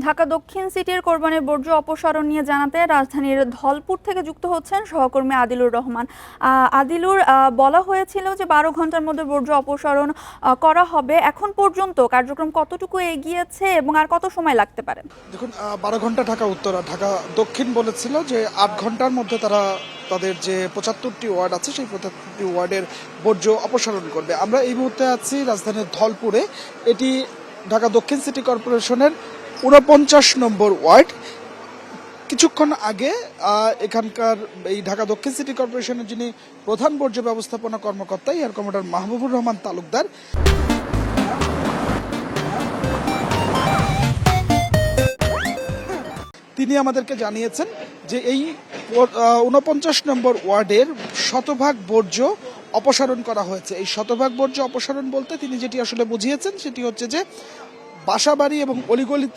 ঢাকা দক্ষিণ সিটির কোরবানির বর্জ্য অপসারণ নিয়ে জানাতে রাজধানীর ধলপুর থেকে যুক্ত হচ্ছেন সহকর্মী আদিলুর রহমান। আদিলুর, বলা হয়েছিল যে 12 ঘন্টার মধ্যে বর্জ্য অপসারণ করা হবে। এখন পর্যন্ত কার্যক্রম কতটুকু এগিয়েছে এবং আর কত সময় লাগতে পারে? দেখুন, 12 ঘন্টা ঢাকা উত্তর আর ঢাকা দক্ষিণ বলেছিল যে 8 ঘন্টার মধ্যে তারা তাদের যে 75টি ওয়ার্ড আছে সেই 75টি ওয়ার্ডের বর্জ্য অপসারণ করবে। আমরা এই মুহূর্তে আছি রাজধানীর ধলপুরে। এটি ঢাকা দক্ষিণ সিটি কর্পোরেশনের 49 নম্বর ওয়ার্ড। কিছুক্ষণ আগে এখানকার এই ঢাকা দক্ষিণ সিটি কর্পোরেশনের যিনি প্রধান বর্জ্য ব্যবস্থাপনা কর্মকর্তা এয়ার কমোডার মাহবুবুর রহমান তালুকদার, তিনি আমাদেরকে জানিয়েছেন যে এই 49 নম্বর ওয়ার্ডের শতভাগ বর্জ্য অপসারণ করা হয়েছে। এই শতভাগ বর্জ্য অপসারণ বলতে তিনি যেটি আসলে বুঝিয়েছেন সেটি হচ্ছে যে বাসাবাড়ি এবং অলিগলির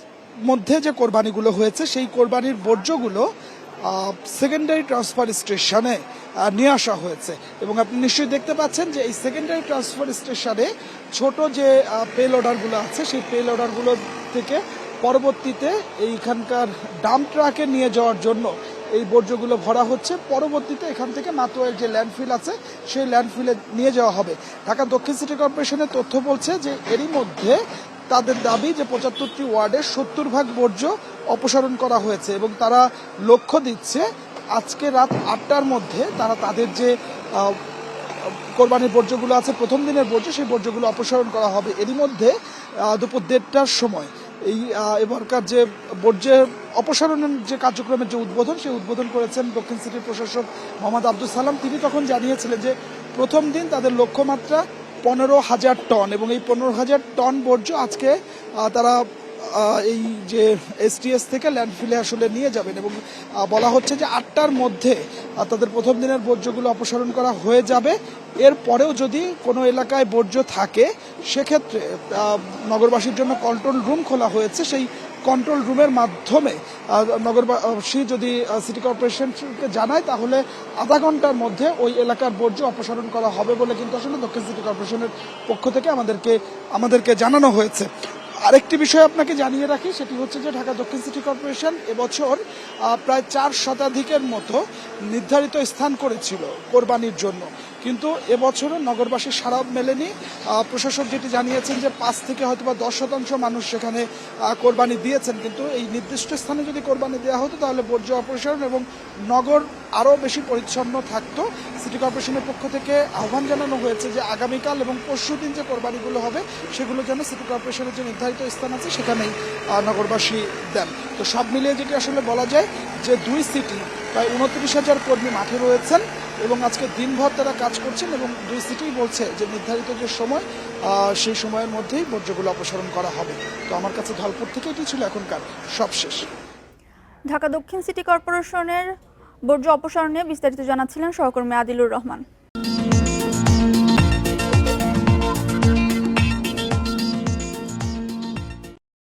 মধ্যে যে কোরবানিগুলো হয়েছে সেই কোরবানির বর্জ্যগুলো সেকেন্ডারি ট্রান্সফার স্টেশনে নিয়ে আসা হয়েছে। এবং আপনি নিশ্চয়ই দেখতে পাচ্ছেন যে এই সেকেন্ডারি ট্রান্সফার স্টেশনে ছোট যে পে লোডারগুলো আছে সেই পে লোডারগুলো থেকে পরবর্তীতে এইখানকার ডাম্প ট্রাকে নিয়ে যাওয়ার জন্য এই বর্জ্যগুলো ভরা হচ্ছে। পরবর্তীতে এখান থেকে মাতোয়ার যে ল্যান্ডফিল আছে সেই ল্যান্ডফিলে নিয়ে যাওয়া হবে। ঢাকা দক্ষিণ সিটি কর্পোরেশনের তথ্য বলছে যে এরই মধ্যে তাদের দাবি যে 75টি ওয়ার্ডের 70 ভাগ বর্জ্য অপসারণ করা হয়েছে এবং তারা লক্ষ্য দিচ্ছে আজকে রাত 8টার মধ্যে তারা তাদের যে কোরবানির বর্জ্যগুলো আছে প্রথম দিনের বর্জ্য সেই বর্জ্যগুলো অপসারণ করা হবে। এরই মধ্যে দুপুর 1:30টার সময় এই এবারকার যে বর্জ্যের অপসারণের যে কার্যক্রমের যে উদ্বোধন সেই উদ্বোধন করেছেন দক্ষিণ সিটির প্রশাসক মোহাম্মদ আব্দুল সালাম। তিনি তখন জানিয়েছিলেন যে প্রথম দিন তাদের লক্ষ্যমাত্রা 15,000 টন এবং এই 15,000 টন বর্জ্য আজকে তারা এই যে এসটিএস থেকে ল্যান্ডফিলে আসলে নিয়ে যাবেন এবং বলা হচ্ছে যে 8টার মধ্যে তাদের প্রথম দিনের বর্জ্যগুলো অপসারণ করা হয়ে যাবে। এরপরেও যদি কোনো এলাকায় বর্জ্য থাকে সেক্ষেত্রে নগরবাসীর জন্য কন্ট্রোল রুম খোলা হয়েছে। সেই কন্ট্রোল রুমের মাধ্যমে নগরবাসী যদি সিটি কর্পোরেশনকে জানায় তাহলে আধা ঘন্টার মধ্যে ওই এলাকার বর্জ্য অপসারণ করা হবে বলে কিন্তু আসলে দক্ষিণ সিটি কর্পোরেশনের পক্ষ থেকে আমাদেরকে জানানো হয়েছে। আরেকটি বিষয় আপনাকে জানিয়ে রাখি, সেটি হচ্ছে যে ঢাকা দক্ষিণ সিটি কর্পোরেশন এবছর প্রায় 4 শতাধিকের মতো নির্ধারিত স্থান করেছিল কোরবানির জন্য, কিন্তু এবছরও নগরবাসীর সাড়া মেলেনি। প্রশাসক যেটি জানিয়েছেন যে 5 থেকে হয়তো বা 10% মানুষ সেখানে কোরবানি দিয়েছেন, কিন্তু এই নির্দিষ্ট স্থানে যদি কোরবানি দেওয়া হতো তাহলে বর্জ্য অপসারণ এবং নগর আরও বেশি পরিচ্ছন্ন থাকতো। সিটি কর্পোরেশনের পক্ষ থেকে আহ্বান জানানো হয়েছে যে আগামীকাল এবং পরশুদিন যে কোরবানিগুলো হবে সেগুলো যেন সিটি কর্পোরেশনের যে নির্ধারিত স্থান আছে সেখানেই নগরবাসী দেন। তো সব মিলিয়ে যেটি আসলে বলা যায় যে 2 সিটি প্রায় 29,000 কর্মী মাঠে রয়েছেন এবং আজকে দিনভর তারা কাজ করছেন এবং 2 সিটি বলছে যে নির্ধারিত যে সময় সেই সময়ের মধ্যেই বর্জ্যগুলো অপসারণ করা হবে। তো আমার কাছে ধলপুর থেকে এটি ছিল এখনকার সবশেষ। ঢাকা দক্ষিণ সিটি কর্পোরেশনের বর্জ্য অপসারণ নিয়ে বিস্তারিত জানাচ্ছিলেন সহকর্মী আদিলুর রহমান।